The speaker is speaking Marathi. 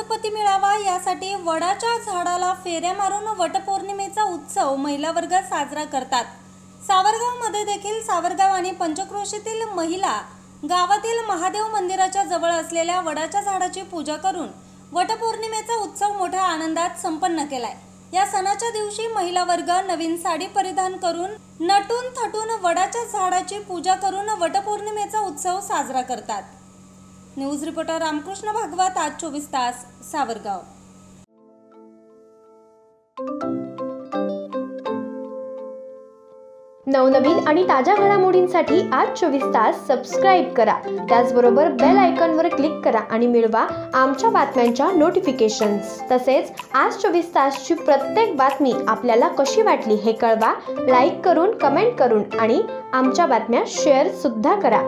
पती मिळावा यासाठी वडाच्या झाडाला फेऱ्या मारून वटपौर्णिमेचा उत्सव महिला वर्ग साजरा करतात। सावरगावमध्ये देखील सावरगाव आणि पंचक्रोशीतील महिला गावातील महादेव मंदिराच्या जवळ असलेल्या वडाच्या झाडाची पूजा करून वटपौर्णिमेचा उत्सव मोठ्या आनंदात संपन्न केलाय। या सणाच्या दिवशी महिला वर्ग नवीन साडी परिधान करून नटून थटून वडाच्या झाडाची पूजा करून वटपौर्णिमेचा उत्सव साजरा करतात। न्यूज रिपोर्टर रामकृष्ण भागवत, आज 24 तास, सावरगाव। नवनवीन आणि ताज्या घडामोडींसाठी आज 24 तास सबस्क्राइब करा। त्याचबरोबर बेल आयकॉनवर क्लिक करा आणि मिळवा आमच्या बातम्यांच्या नोटिफिकेशन्स। तसेच आज 24 तासची प्रत्येक बातमी आपल्याला कशी वाटली हे कळवा, लाईक करून, कमेंट करून आणि आमच्या बातम्या शेअर सुद्धा करा।